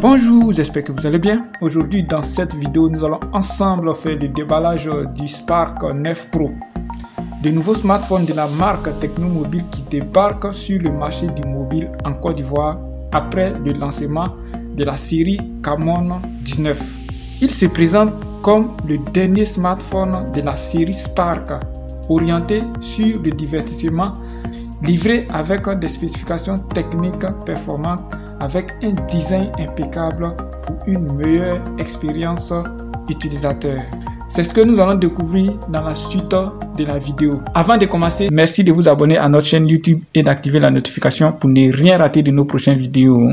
Bonjour, j'espère que vous allez bien. Aujourd'hui dans cette vidéo, nous allons ensemble faire le déballage du Spark 9 Pro. De nouveaux smartphones de la marque Tecno Mobile qui débarquent sur le marché du mobile en Côte d'Ivoire après le lancement de la série Camon 19. Il se présente comme le dernier smartphone de la série Spark, orienté sur le divertissement, livré avec des spécifications techniques performantes, avec un design impeccable pour une meilleure expérience utilisateur. C'est ce que nous allons découvrir dans la suite de la vidéo. Avant de commencer, merci de vous abonner à notre chaîne YouTube et d'activer la notification pour ne rien rater de nos prochaines vidéos.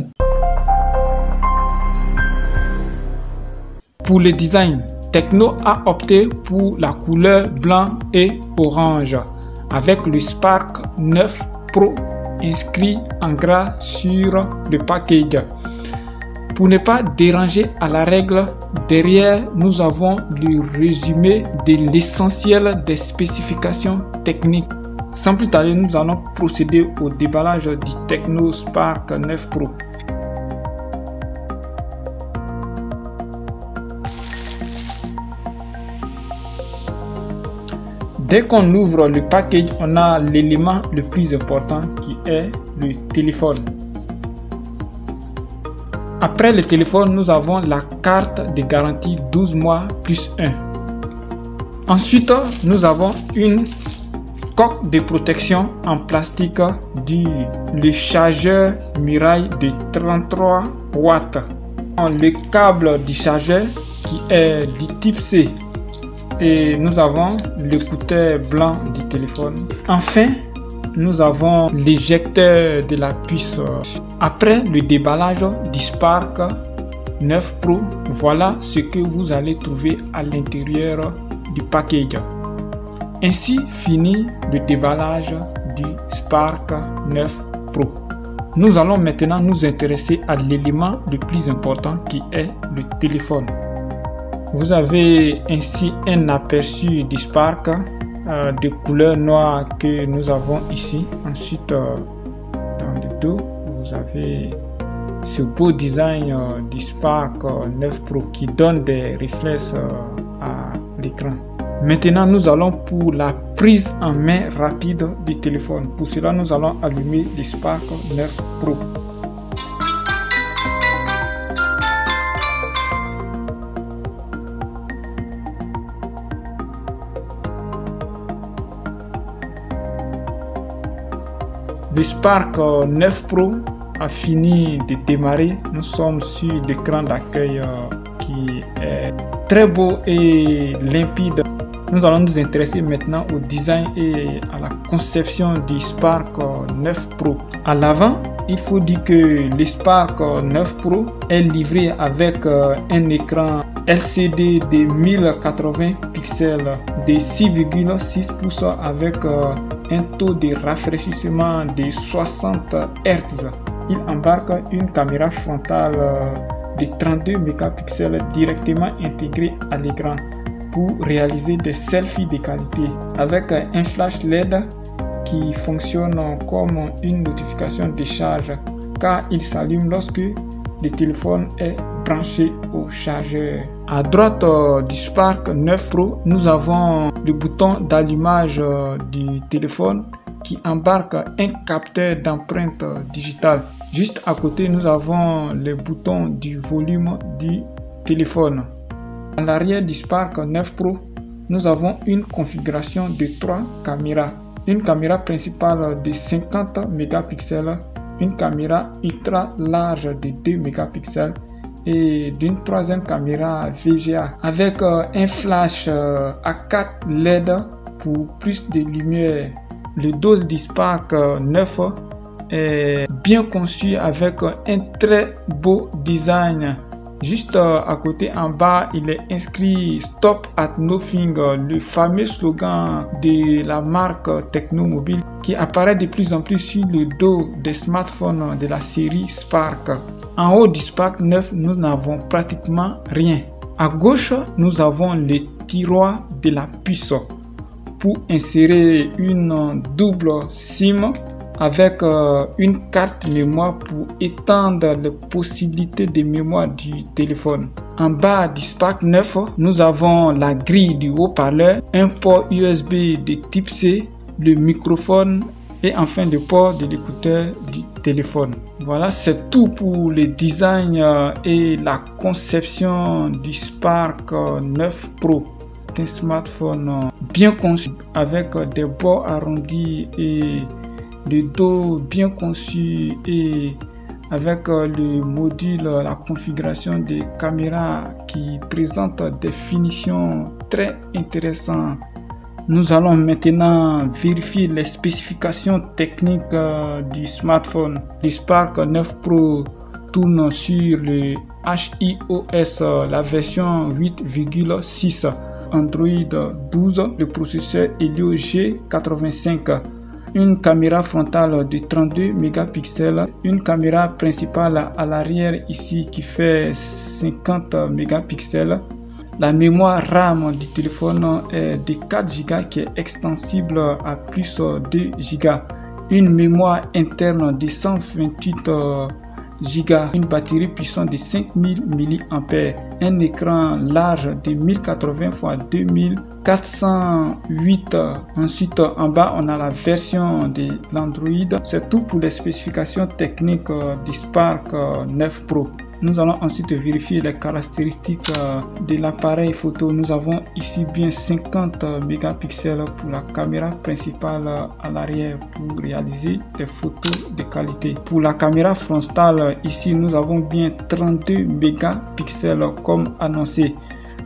Pour le design, Tecno a opté pour la couleur blanc et orange avec le Spark 9 Pro inscrit en gras sur le package. Pour ne pas déranger à la règle, derrière nous avons le résumé de l'essentiel des spécifications techniques. Sans plus tarder, nous allons procéder au déballage du Tecno Spark 9 Pro. Dès qu'on ouvre le package, on a l'élément le plus important qui est le téléphone. Après le téléphone, nous avons la carte de garantie 12 mois plus 1. Ensuite, nous avons une coque de protection en plastique le chargeur Mirai de 33 watts. Le câble du chargeur qui est du type C. Et nous avons l'écouteur blanc du téléphone. Enfin, nous avons l'éjecteur de la puce. Après le déballage du Spark 9 Pro, voilà ce que vous allez trouver à l'intérieur du package. Ainsi finit le déballage du Spark 9 Pro. Nous allons maintenant nous intéresser à l'élément le plus important qui est le téléphone. Vous avez ainsi un aperçu du Spark de couleur noire que nous avons ici. Ensuite, dans le dos, vous avez ce beau design du Spark 9 Pro qui donne des reflets à l'écran. Maintenant, nous allons pour la prise en main rapide du téléphone. Pour cela, nous allons allumer le Spark 9 Pro. Le Spark 9 Pro a fini de démarrer. Nous sommes sur l'écran d'accueil qui est très beau et limpide. Nous allons nous intéresser maintenant au design et à la conception du Spark 9 Pro. À l'avant, il faut dire que le Spark 9 Pro est livré avec un écran LCD de 1080 pixels de 6,6 pouces avec un taux de rafraîchissement de 60 Hz. Il embarque une caméra frontale de 32 mégapixels directement intégrée à l'écran pour réaliser des selfies de qualité avec un flash LED qui fonctionne comme une notification de charge car il s'allume lorsque le téléphone est branché au chargeur. À droite du Spark 9 Pro, nous avons le bouton d'allumage du téléphone qui embarque un capteur d'empreinte digitale. Juste à côté, nous avons le bouton du volume du téléphone. À l'arrière du Spark 9 Pro, nous avons une configuration de 3 caméras. Une caméra principale de 50 mégapixels, une caméra ultra large de 2 mégapixels et d'une troisième caméra VGA avec un flash à 4 LED pour plus de lumière. Le dos du Spark 9 est bien conçu avec un très beau design. Juste à côté en bas, il est inscrit Stop at Nothing, le fameux slogan de la marque Tecno Mobile qui apparaît de plus en plus sur le dos des smartphones de la série Spark. En haut du Spark 9, nous n'avons pratiquement rien. À gauche, nous avons le tiroir de la puce pour insérer une double SIM avec une carte mémoire pour étendre les possibilités de mémoire du téléphone. En bas du Spark 9, nous avons la grille du haut-parleur, un port USB de type C, le microphone et enfin le port de l'écouteur du téléphone. Voilà, c'est tout pour le design et la conception du Spark 9 Pro. Un smartphone bien conçu avec des bords arrondis et le dos bien conçu et avec le module, la configuration des caméras qui présente des finitions très intéressantes. Nous allons maintenant vérifier les spécifications techniques du smartphone. Le Spark 9 Pro tourne sur le HiOS, la version 8,6. Android 12, le processeur Helio G85, une caméra frontale de 32 mégapixels, une caméra principale à l'arrière ici qui fait 50 mégapixels. La mémoire RAM du téléphone est de 4 Go qui est extensible à plus 2 Go. Une mémoire interne de 128 Go, une batterie puissante de 5000 mAh, un écran large de 1080 x 2408. Ensuite, en bas, on a la version de l'Android. C'est tout pour les spécifications techniques du Spark 9 Pro. Nous allons ensuite vérifier les caractéristiques de l'appareil photo. Nous avons ici bien 50 mégapixels pour la caméra principale à l'arrière pour réaliser des photos de qualité. Pour la caméra frontale, ici nous avons bien 32 mégapixels comme annoncé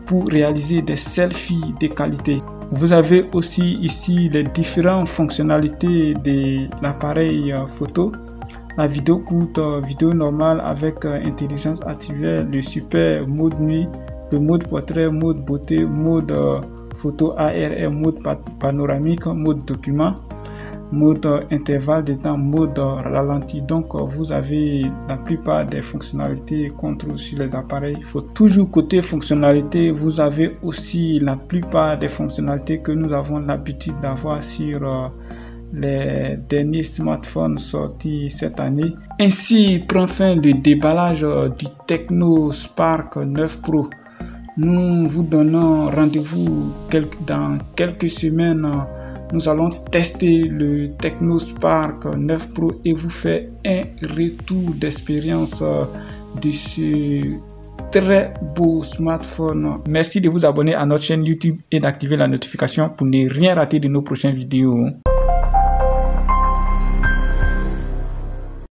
pour réaliser des selfies de qualité. Vous avez aussi ici les différentes fonctionnalités de l'appareil photo. La vidéo courte, vidéo normale avec intelligence artificielle, le super mode nuit, le mode portrait, mode beauté, mode photo ARR, mode panoramique, mode document, mode intervalle de temps, mode ralenti. Donc vous avez la plupart des fonctionnalités qu'on trouve sur les appareils. Il faut toujours côté fonctionnalité, vous avez aussi la plupart des fonctionnalités que nous avons l'habitude d'avoir sur les derniers smartphones sortis cette année. Ainsi prend fin le déballage du Tecno Spark 9 Pro. Nous vous donnons rendez-vous dans quelques semaines. Nous allons tester le Tecno Spark 9 Pro et vous faire un retour d'expérience de ce très beau smartphone. Merci de vous abonner à notre chaîne YouTube et d'activer la notification pour ne rien rater de nos prochaines vidéos.